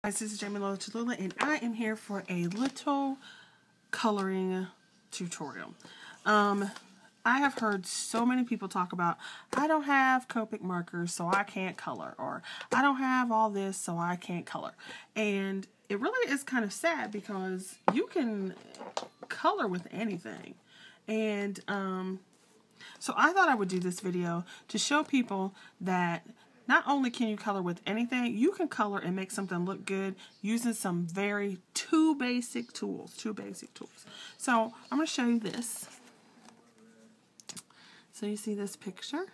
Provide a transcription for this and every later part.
Guys, this is Jamie Lola Cholula, and I am here for a little coloring tutorial. I have heard so many people talk about, I don't have Copic markers, so I can't color, or I don't have all this, so I can't color. And it really is kind of sad because you can color with anything. And so I thought I would do this video to show people that not only can you color with anything, you can color and make something look good using some two basic tools. So I'm going to show you this. So you see this picture?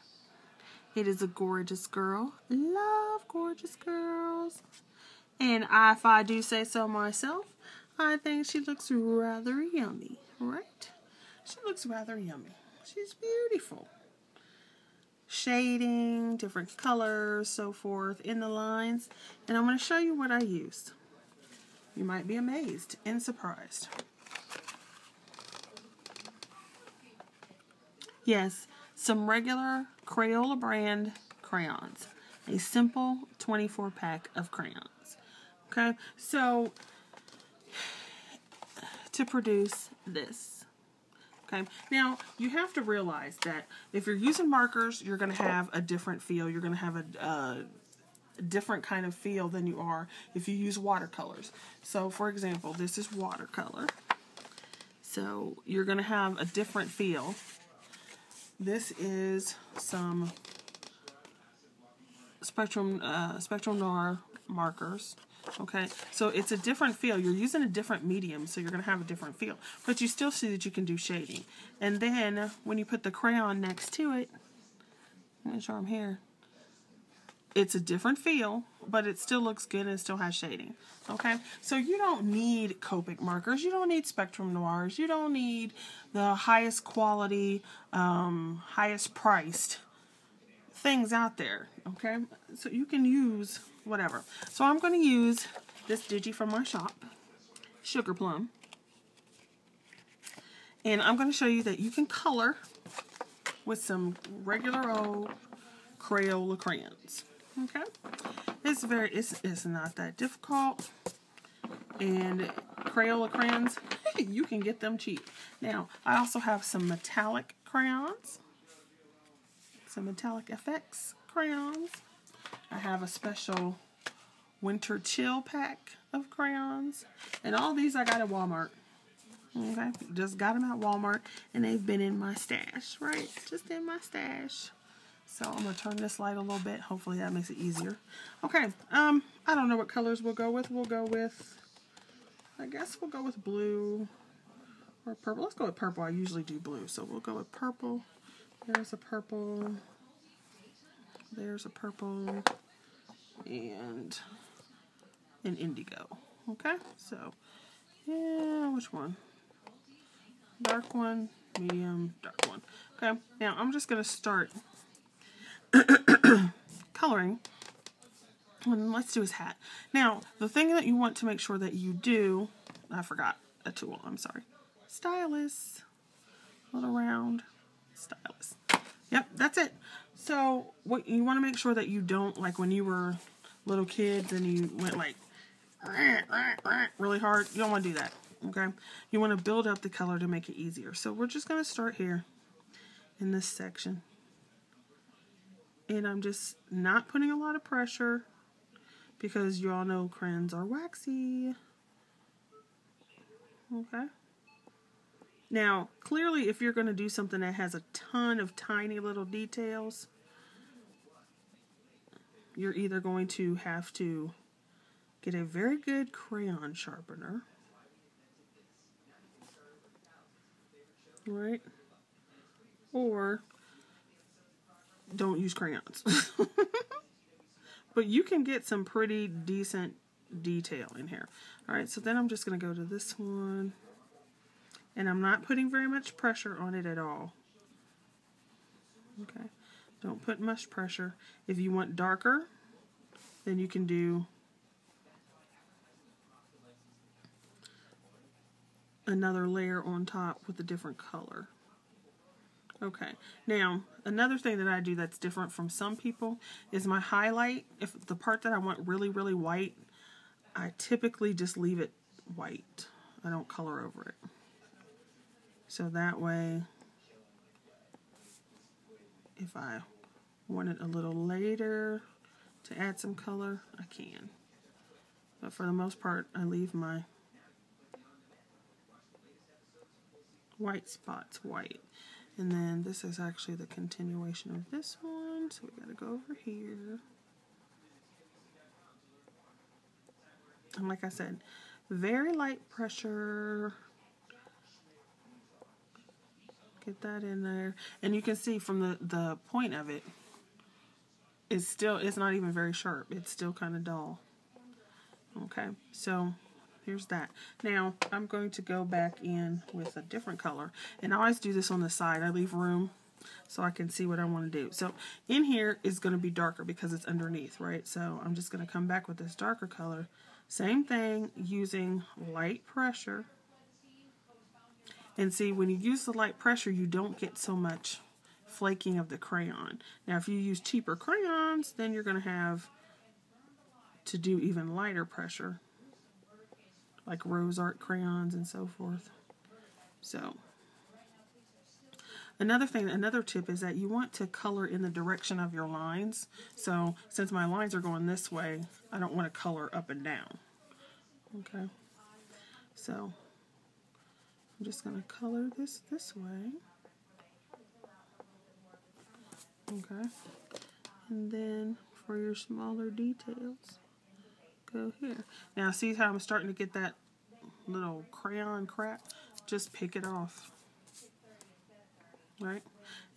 It is a gorgeous girl. Love gorgeous girls. And if I do say so myself, I think she looks rather yummy, right? She looks rather yummy. She's beautiful. Shading, different colors, so forth in the lines. And I'm going to show you what I used. You might be amazed and surprised. Yes, some regular Crayola brand crayons. A simple 24-pack of crayons. Okay, so to produce this. Okay, now you have to realize that if you're using markers, you're going to have a different feel. You're going to have a different kind of feel than you are if you use watercolors. So, for example, this is watercolor. So you're going to have a different feel. This is some Spectrum Noir markers. Okay, so it's a different feel. You're using a different medium, so you're going to have a different feel. But you still see that you can do shading. And then when you put the crayon next to it, make sure I'm here, it's a different feel, but it still looks good and it still has shading. Okay, so you don't need Copic markers. You don't need Spectrum Noirs. You don't need the highest quality, highest priced things out there. Okay, so you can use whatever. So I'm going to use this digi from my shop, Sugar Plum. And I'm going to show you that you can color with some regular old Crayola crayons. Okay? It's not that difficult. And Crayola crayons, you can get them cheap. Now, I also have some metallic crayons. Some metallic FX crayons. I have a special winter chill pack of crayons. And all these I got at Walmart. Okay, just got them at Walmart. And they've been in my stash, right? Just in my stash. So I'm going to turn this light a little bit. Hopefully that makes it easier. Okay, I don't know what colors we'll go with. I guess we'll go with blue or purple. Let's go with purple. I usually do blue. So we'll go with purple. There's a purple. There's a purple. And an indigo. Okay, so yeah, which one? Dark one, medium, dark one. Okay, now I'm just going to start coloring. And let's do his hat. Now, the thing that you want to make sure that you do, I forgot a tool, I'm sorry. Stylus. Little round stylus. Yep, that's it. So, what you want to make sure that you don't, like when you were little kids and you went like really hard, you don't want to do that, okay? You want to build up the color to make it easier. So we're just going to start here in this section. And I'm just not putting a lot of pressure because you all know crayons are waxy. Okay? Now, clearly if you're going to do something that has a ton of tiny little details, you're either going to have to get a very good crayon sharpener, right? Or don't use crayons. But you can get some pretty decent detail in here. Alright, so then I'm just going to go to this one. And I'm not putting very much pressure on it at all. Okay. Don't put much pressure. If you want darker, then you can do another layer on top with a different color. Okay, now another thing that I do that's different from some people is my highlight. If the part that I want really, really white, I typically just leave it white. I don't color over it. So that way, if I want it a little later to add some color, I can. But for the most part, I leave my white spots white. And then this is actually the continuation of this one, so we gotta go over here. And like I said, very light pressure. Get that in there. And you can see from the point of it, it's not even very sharp. It's still kind of dull. Okay, so here's that. Now, I'm going to go back in with a different color. And I always do this on the side. I leave room so I can see what I want to do. So in here is going to be darker because it's underneath, right? So I'm just going to come back with this darker color. Same thing, using light pressure. And see, when you use the light pressure, you don't get so much flaking of the crayon. Now, if you use cheaper crayons, then you're going to have to do even lighter pressure, like Rose Art crayons and so forth. So, another tip is that you want to color in the direction of your lines. So, since my lines are going this way, I don't want to color up and down. Okay, so I'm just going to color this way. Okay, and then for your smaller details, go here. Now see how I'm starting to get that little crayon crack? Just pick it off. Right?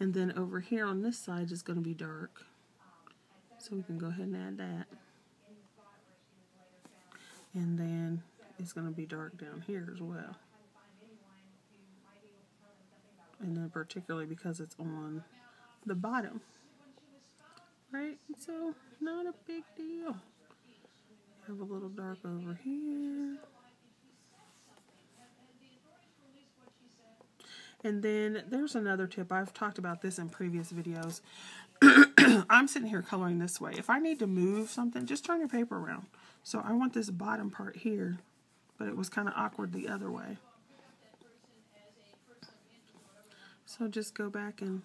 And then over here on this side is going to be dark. So we can go ahead and add that. And then it's going to be dark down here as well. And then particularly because it's on the bottom. Right? So not a big deal. Have a little dark over here. And then there's another tip. I've talked about this in previous videos. I'm sitting here coloring this way. If I need to move something, just turn your paper around. So I want this bottom part here, but it was kind of awkward the other way. So just go back and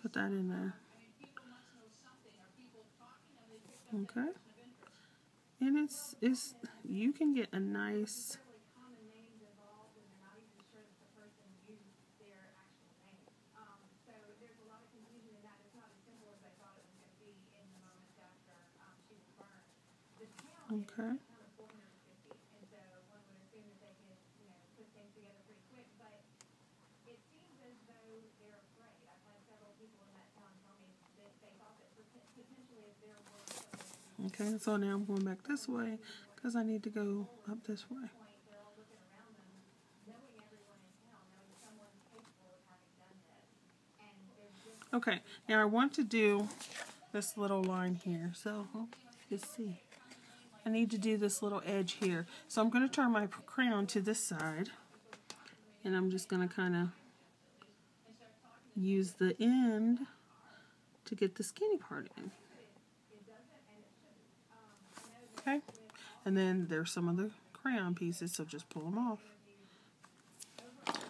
put that in there. Okay. And it's you can get a nice okay. Okay, so now I'm going back this way because I need to go up this way. Okay, now I want to do this little line here. So, let's see. I need to do this little edge here. So I'm going to turn my crayon to this side. And I'm just going to kind of use the end to get the skinny part in. Okay, and then there's some of the crayon pieces, so just pull them off.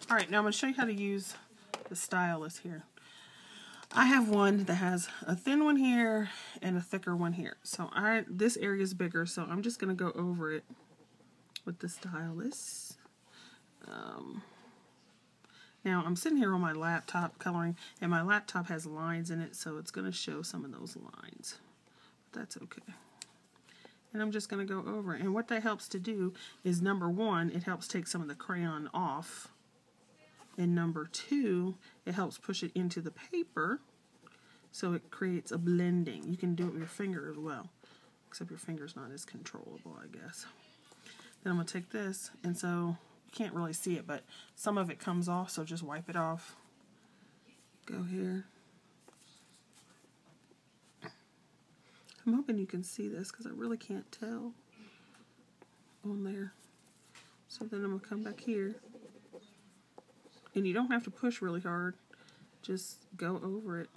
Alright, now I'm going to show you how to use the stylus here. I have one that has a thin one here and a thicker one here. So this area is bigger, so I'm just going to go over it with the stylus. Now I'm sitting here on my laptop coloring, and my laptop has lines in it, so it's going to show some of those lines. But that's okay. And I'm just going to go over it. And what that helps to do is, number one, it helps take some of the crayon off. And number two, it helps push it into the paper so it creates a blending. You can do it with your finger as well, except your finger's not as controllable, I guess. Then I'm going to take this, and so you can't really see it, but some of it comes off, so just wipe it off. Go here. I'm hoping you can see this because I really can't tell on there. So then I'm going to come back here. And you don't have to push really hard. Just go over it.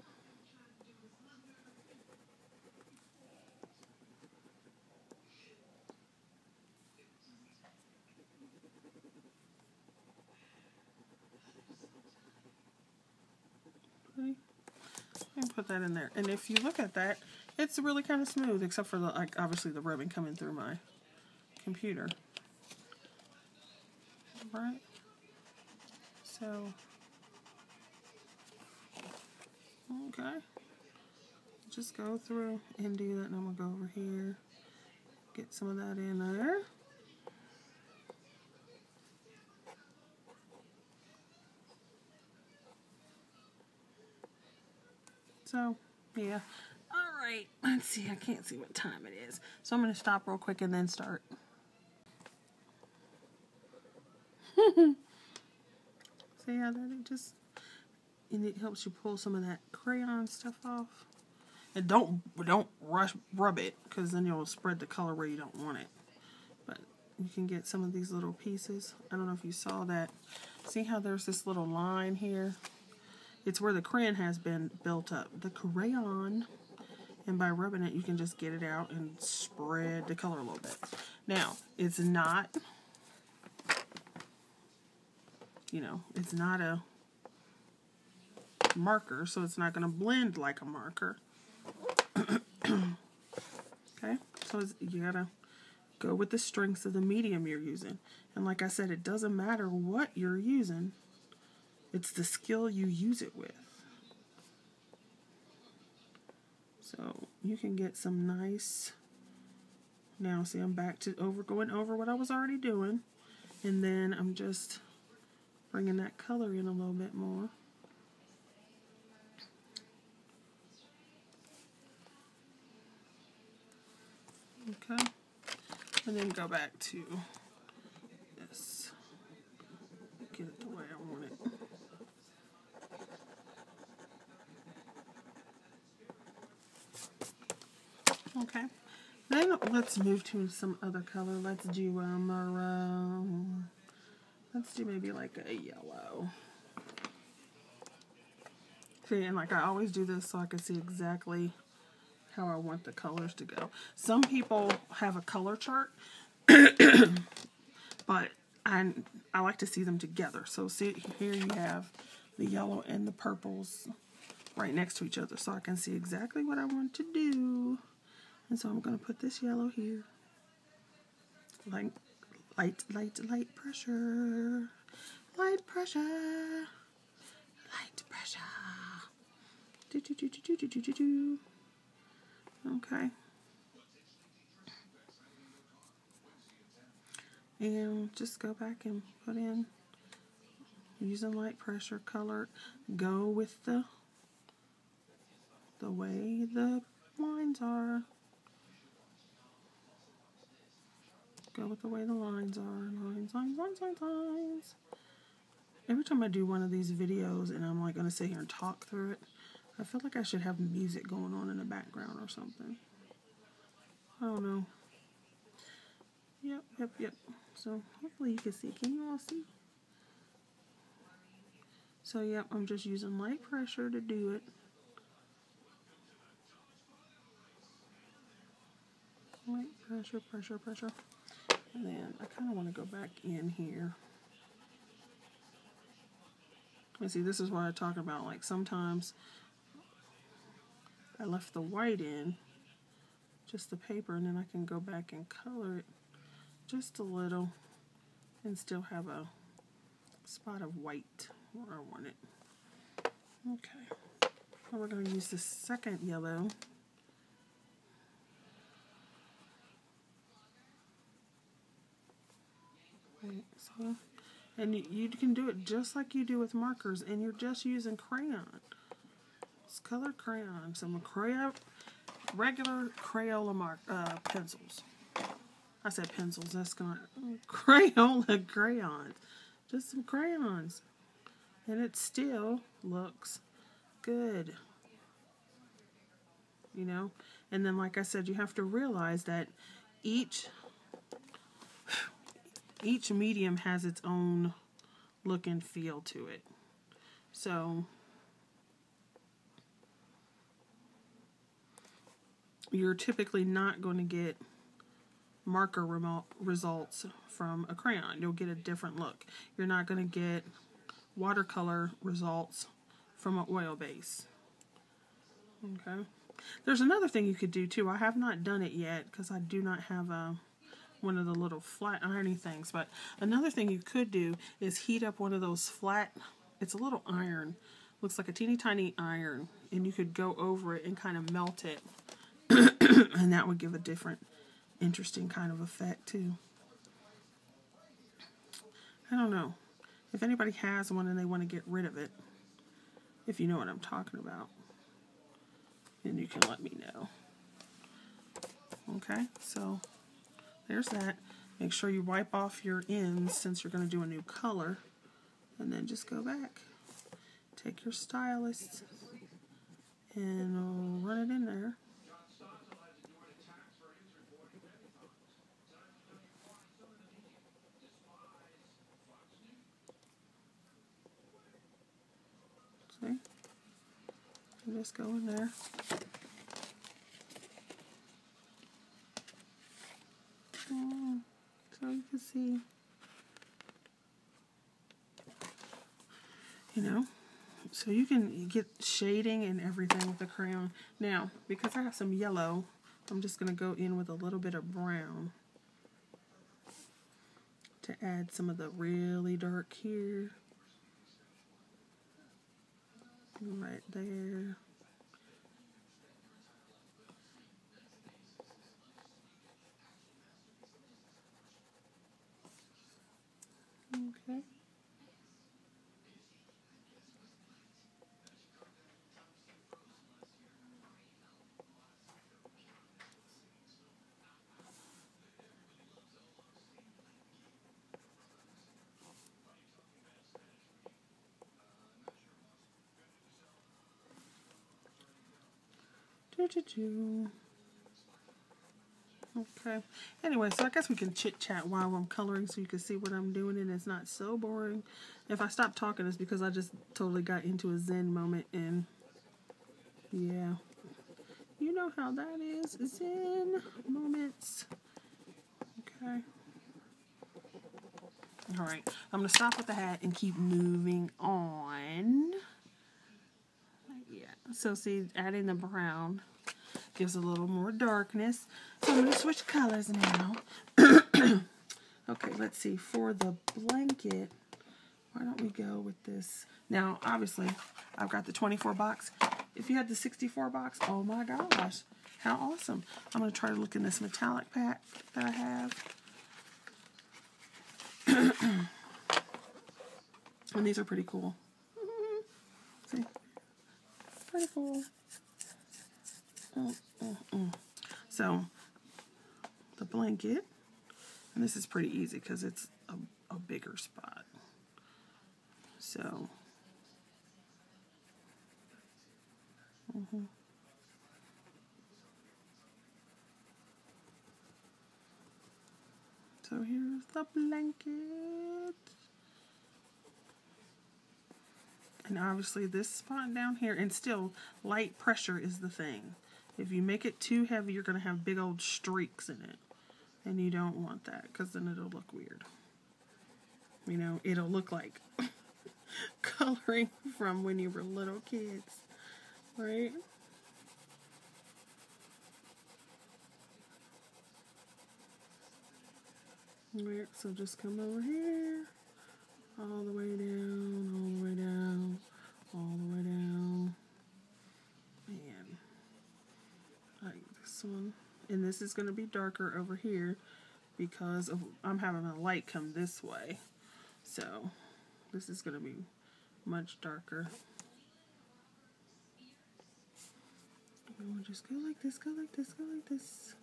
put that in there. And if you look at that, it's really kind of smooth, except for the, like, obviously the ribbon coming through my computer. Right? So, okay. Just go through and do that, and I'm going to go over here, get some of that in there. So, yeah. Alright, let's see. I can't see what time it is. So I'm going to stop real quick and then start. See how that and it helps you pull some of that crayon stuff off. And don't rub it, because then you'll spread the color where you don't want it. But you can get some of these little pieces. I don't know if you saw that. See how there's this little line here? It's where the crayon has been built up. The crayon, and by rubbing it, you can just get it out and spread the color a little bit. Now, it's not, you know, it's not a marker, so it's not going to blend like a marker. Okay, so you gotta go with the strengths of the medium you're using. And like I said, it doesn't matter what you're using, it's the skill you use it with. So you can get some nice, now see, I'm back to going over what I was already doing, and then I'm just bringing that color in a little bit more. Okay, and then go back to this. Get it the way I want it. Okay, then let's move to some other color. Let's do maroon. Let's do maybe like a yellow. See, and like I always do this so I can see exactly how I want the colors to go. Some people have a color chart, but I like to see them together. So see, here you have the yellow and the purples right next to each other, so I can see exactly what I want to do. And so I'm going to put this yellow here. Light pressure. Light pressure. Light pressure. Do, do, do, do, do, do, do, do. Okay. And just go back and put in, using light pressure, color, go with the way the lines are. Go with the way the lines are. Lines, lines, lines, lines, lines. Every time I do one of these videos and I'm like going to sit here and talk through it, I feel like I should have music going on in the background or something. I don't know. Yep. So hopefully you can see. Can you all see? So yep, I'm just using light pressure to do it. Light pressure, pressure, pressure. And then I kind of want to go back in here. And see, this is what I'm talking about. Like sometimes I left the white in, just the paper, and then I can go back and color it just a little and still have a spot of white where I want it. Okay. Now we're going to use the second yellow. So, and you can do it just like you do with markers, and you're just using crayon. It's colored crayon, some regular Crayola pencils. I said pencils, that's gonna Crayola crayons. Just some crayons. And it still looks good. You know? And then like I said, you have to realize that each medium has its own look and feel to it. So you're typically not going to get marker results from a crayon. You'll get a different look. You're not going to get watercolor results from an oil base. Okay. There's another thing you could do too. I have not done it yet because I do not have one of the little flat ironing things. But another thing you could do is heat up one of those flat, it's a little iron. Looks like a teeny tiny iron. And you could go over it and kind of melt it. And that would give a different, interesting kind of effect too. I don't know. If anybody has one and they want to get rid of it, if you know what I'm talking about, then you can let me know. Okay, so there's that. Make sure you wipe off your ends since you're going to do a new color. And then just go back. Take your stylus and run it in there. See? And just go in there. So you can see, you know, so you can get shading and everything with the crayon. Now, because I have some yellow, I'm just going to go in with a little bit of brown to add some of the really dark here. Right there. Okay. Okay. Anyway, so I guess we can chit-chat while I'm coloring so you can see what I'm doing and it's not so boring. If I stop talking, it's because I just totally got into a zen moment and yeah. You know how that is. Zen moments. Okay. Alright. I'm going to stop with the hat and keep moving on. Yeah. So see, adding the brown gives a little more darkness. So I'm going to switch colors now. Okay, let's see. For the blanket, why don't we go with this? Now, obviously, I've got the 24 box. If you had the 64 box, oh my gosh, how awesome. I'm going to try to look in this metallic pack that I have. And these are pretty cool. See? Pretty cool. So, the blanket, and this is pretty easy because it's a bigger spot. So, so here's the blanket. And obviously this spot down here, and still light pressure is the thing. If you make it too heavy, you're going to have big old streaks in it. And you don't want that because then it'll look weird. You know, it'll look like coloring from when you were little kids. Right? Alright, so just come over here. All the way down, all the way down, all the way down. Man. Like this one. And this is going to be darker over here because I'm having a light come this way. So this is going to be much darker. And we'll just go like this, go like this, go like this.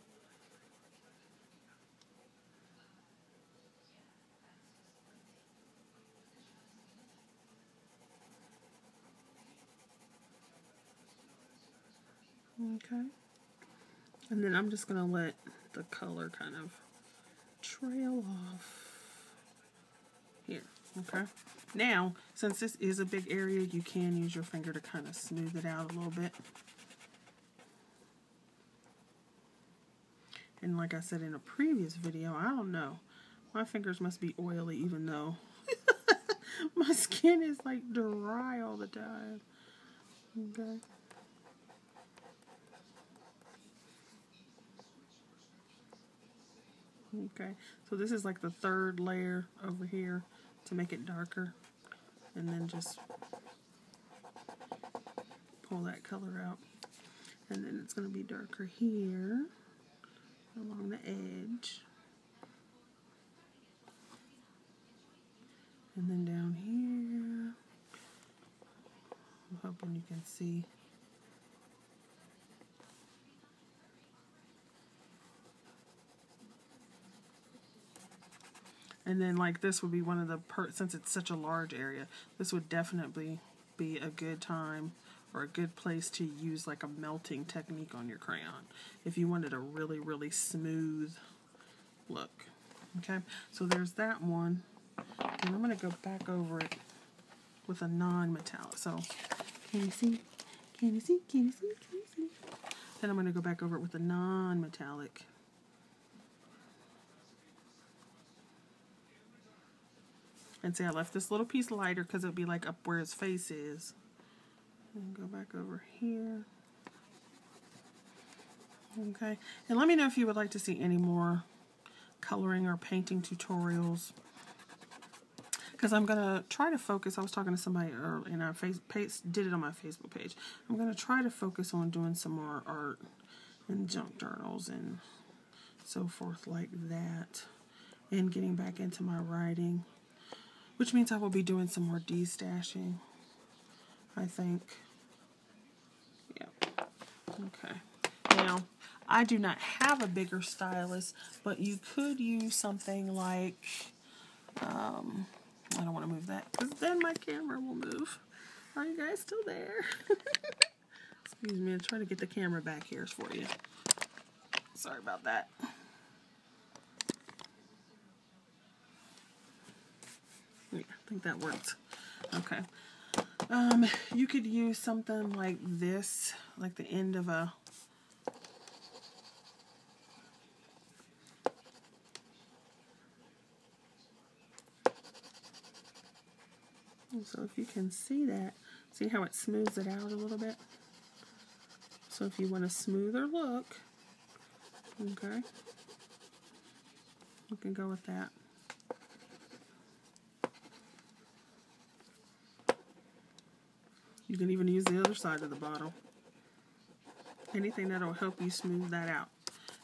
Okay. And then I'm just going to let the color kind of trail off here. Okay. Now, since this is a big area, you can use your finger to kind of smooth it out a little bit. And like I said in a previous video, I don't know. My fingers must be oily even though my skin is like dry all the time. Okay. Okay, so this is like the third layer over here to make it darker, and then just pull that color out, and then it's going to be darker here along the edge, and then down here. I'm hoping you can see. And then like this would be one of the, since it's such a large area, this would definitely be a good time or a good place to use like a melting technique on your crayon if you wanted a really, really smooth look. Okay, so there's that one. And I'm going to go back over it with a non-metallic. So can you see? Can you see? Can you see? Can you see? Then I'm going to go back over it with a non-metallic. And see, I left this little piece lighter because it would be like up where his face is. And go back over here. Okay. And let me know if you would like to see any more coloring or painting tutorials. Because I'm going to try to focus. I was talking to somebody earlier, and I did it on my Facebook page. I'm going to try to focus on doing some more art and junk journals and so forth like that. And getting back into my writing. Which means I will be doing some more destashing, I think. Yeah. Okay. Now, I do not have a bigger stylus, but you could use something like, I don't want to move that, because then my camera will move. Are you guys still there? Excuse me, I'm trying to get the camera back here for you. Sorry about that. Yeah, I think that worked. Okay. You could use something like this, like the end of a... So if you can see that, see how it smooths it out a little bit? So if you want a smoother look, okay, you can go with that. You can even use the other side of the bottle. Anything that will help you smooth that out.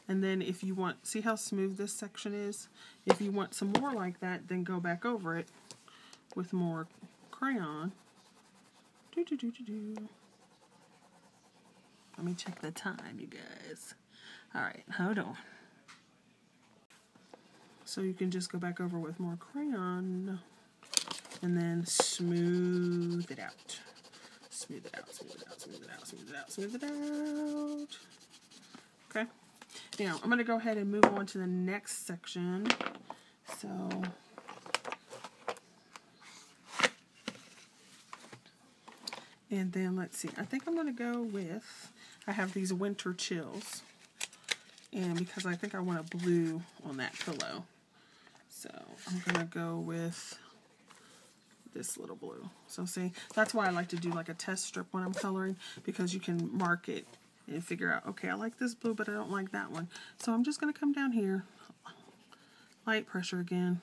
And then if you want, see how smooth this section is? If you want some more like that, then go back over it with more crayon. Let me check the time, you guys. Alright, hold on. So you can just go back over with more crayon and then smooth it out. Smooth it out, smooth it out, smooth it out, smooth it out, smooth it out. Okay. Now, I'm going to go ahead and move on to the next section. So, and then let's see. I think I'm going to go with, I have these winter chills. And because I think I want a blue on that pillow. So, I'm going to go with this little blue. So see, that's why I like to do like a test strip when I'm coloring, because you can mark it and figure out, okay, I like this blue, but I don't like that one. So I'm just going to come down here, light pressure again.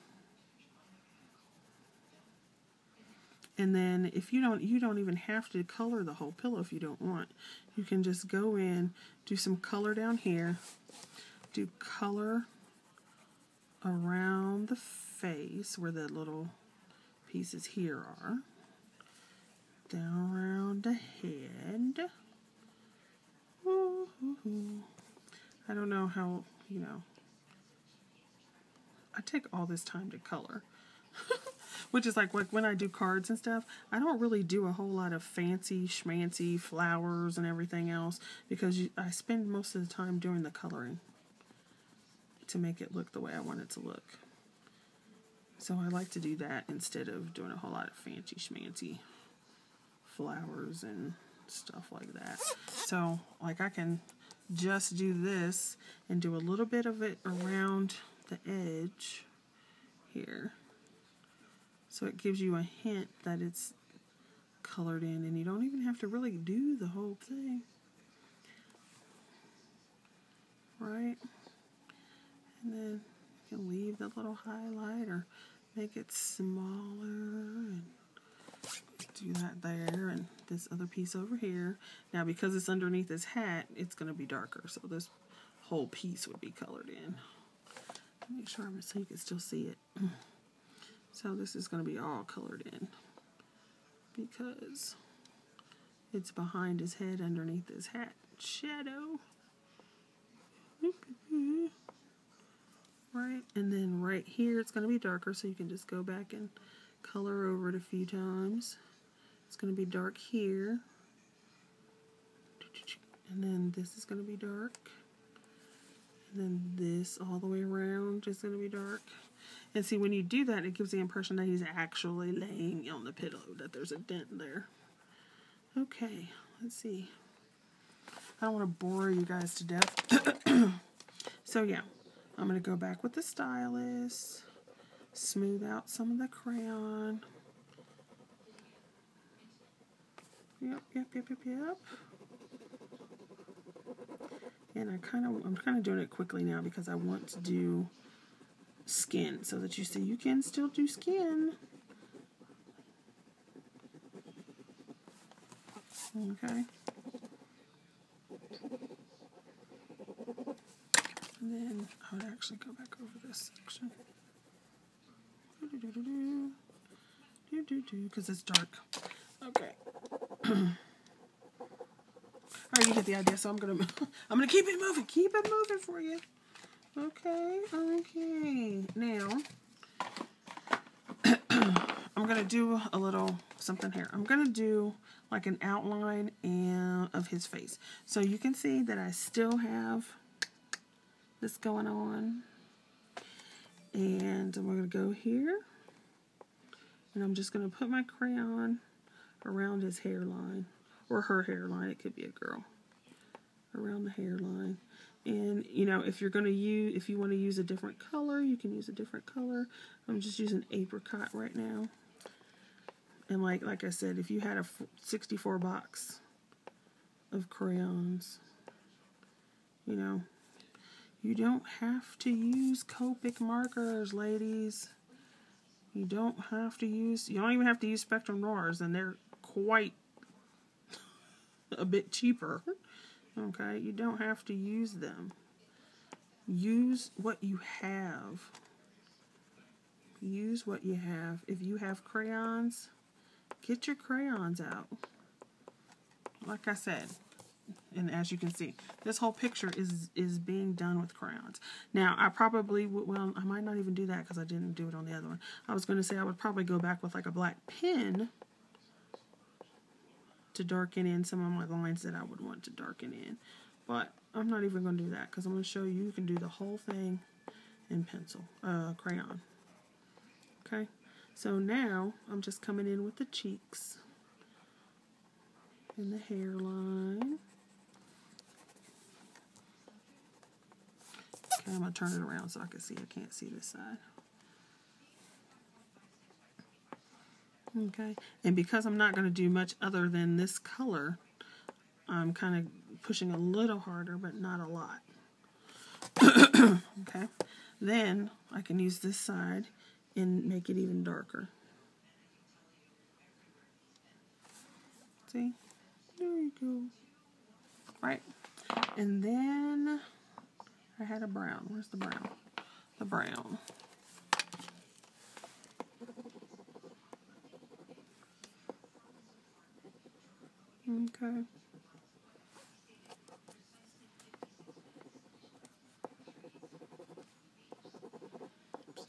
And then if you don't even have to color the whole pillow if you don't want. You can just go in, do some color down here, do color around the face where the little pieces here are, down around the head. I don't know how, you know, I take all this time to color. Which is like when I do cards and stuff, I don't really do a whole lot of fancy schmancy flowers and everything else, because I spend most of the time doing the coloring to make it look the way I want it to look. So I like to do that instead of doing a whole lot of fancy schmancy flowers and stuff like that. So like I can just do this and do a little bit of it around the edge here. So it gives you a hint that it's colored in, and you don't even have to really do the whole thing. Right? And then leave the little highlight or make it smaller and do that there, and this other piece over here. Now because it's underneath his hat, it's going to be darker, so this whole piece would be colored in. Make sure so you can still see it. So this is going to be all colored in because it's behind his head underneath his hat. Shadow. Right, and then right here it's going to be darker, so you can just go back and color over it a few times. It's going to be dark here. And then this is going to be dark. And then this all the way around is going to be dark. And see, when you do that, it gives the impression that he's actually laying on the pillow, that there's a dent there. Okay, let's see. I don't want to bore you guys to death. So yeah, I'm going to go back with the stylus, smooth out some of the crayon. Yep. And I'm kind of doing it quickly now because I want to do skin so that you see you can still do skin. Okay. And then I would actually go back over this section. Because it's dark. Okay. Alright, you get the idea, so I'm gonna keep it moving. Keep it moving for you. Okay. Now I'm gonna do a little something here. I'm gonna do like an outline of his face. So you can see that I still have this going on. And we're going to go here. And I'm just going to put my crayon around his hairline. Or her hairline. It could be a girl. Around the hairline. And, you know, if you want to use a different color, you can use a different color. I'm just using apricot right now. And like I said, if you had a 64 box of crayons, you know, you don't have to use Copic markers, ladies. You don't even have to use Spectrum Noirs, and they're quite a bit cheaper. Okay, you don't have to use them. Use what you have. Use what you have. If you have crayons, get your crayons out. Like I said, and as you can see, this whole picture is being done with crayons. Now, I probably would, well, I might not even do that because I didn't do it on the other one. I was going to say I would probably go back with like a black pen to darken in some of my lines that I would want to darken in. But I'm not even going to do that because I'm going to show you can do the whole thing in crayon. Okay, so now I'm just coming in with the cheeks and the hairline. Okay, I'm going to turn it around so I can see. I can't see this side. Okay, and because I'm not going to do much other than this color, I'm kind of pushing a little harder, but not a lot. Okay, then I can use this side and make it even darker. See? There you go. Right, and then I had a brown. Where's the brown? The brown. Okay.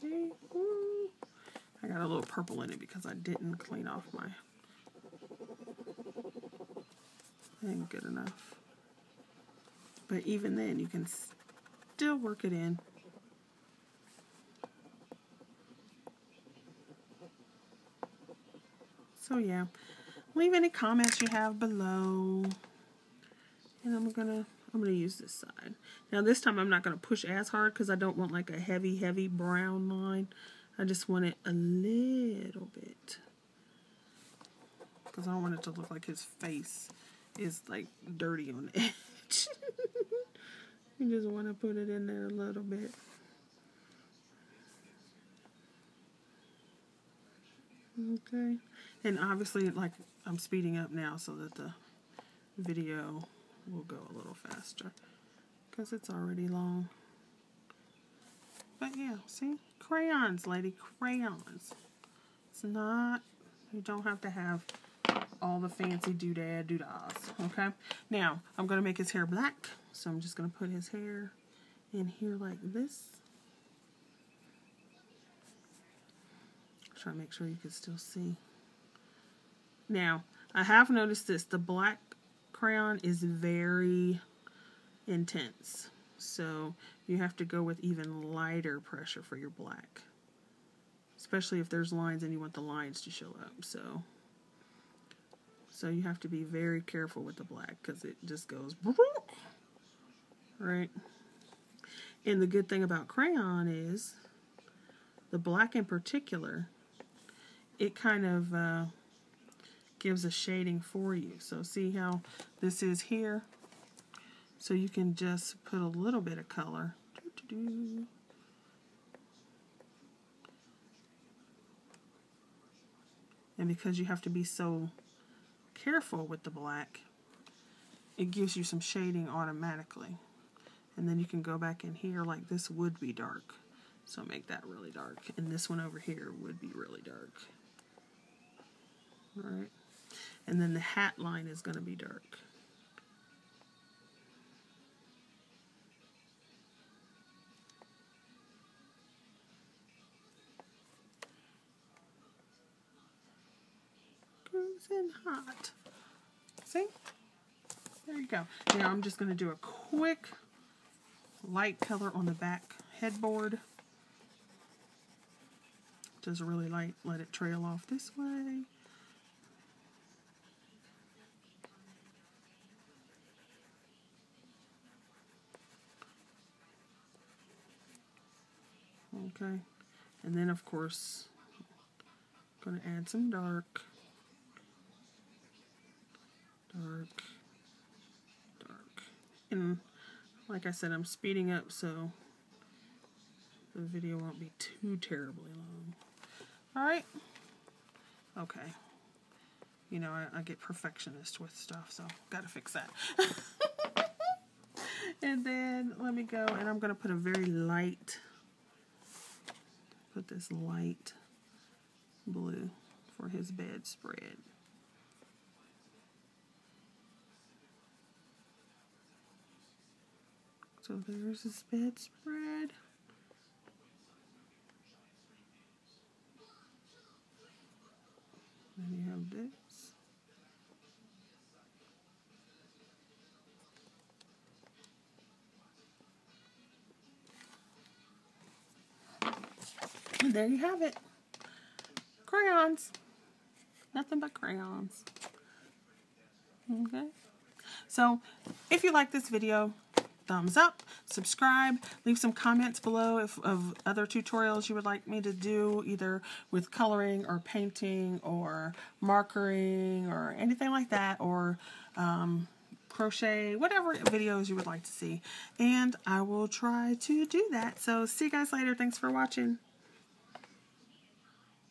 See? Ooh. I got a little purple in it because I didn't clean off my... Ain't good enough. But even then, you can still work it in. So yeah, leave any comments you have below. And I'm gonna use this side. Now this time I'm not gonna push as hard because I don't want like a heavy brown line. I just want it a little bit. Because I don't want it to look like his face is like dirty on the edge. You just want to put it in there a little bit. Okay, and obviously, like, I'm speeding up now so that the video will go a little faster because it's already long. But yeah, see? Crayons, lady, crayons. It's not, you don't have to have all the fancy doodahs, okay? Now, I'm going to make his hair black, so I'm just going to put his hair in here like this. Try to make sure you can still see. Now, I have noticed this. The black crayon is very intense. So you have to go with even lighter pressure for your black. Especially if there's lines and you want the lines to show up. So you have to be very careful with the black because it just goes right. And the good thing about crayon is the black in particular, it kind of gives a shading for you. So see how this is here? So you can just put a little bit of color. And because you have to be so careful with the black, it gives you some shading automatically. And then you can go back in here, like this would be dark. So make that really dark. And this one over here would be really dark. Alright. And then the hat line is going to be dark. And hot. See? There you go. Now I'm just going to do a quick light color on the back headboard. Just really light. Let it trail off this way. Okay. And then of course I'm going to add some dark. Dark. And like I said, I'm speeding up so the video won't be too terribly long. Alright? Okay. You know, I get perfectionist with stuff, so gotta fix that. And then let me go, and I'm going to put a very light, put this light blue for his bedspread. So there's his bedspread. Then you have this. And there you have it. Crayons. Nothing but crayons. Okay. So, if you like this video, thumbs up, subscribe, leave some comments below of other tutorials you would like me to do, either with coloring or painting or markering or anything like that, or crochet, whatever videos you would like to see. And I will try to do that. So see you guys later. Thanks for watching.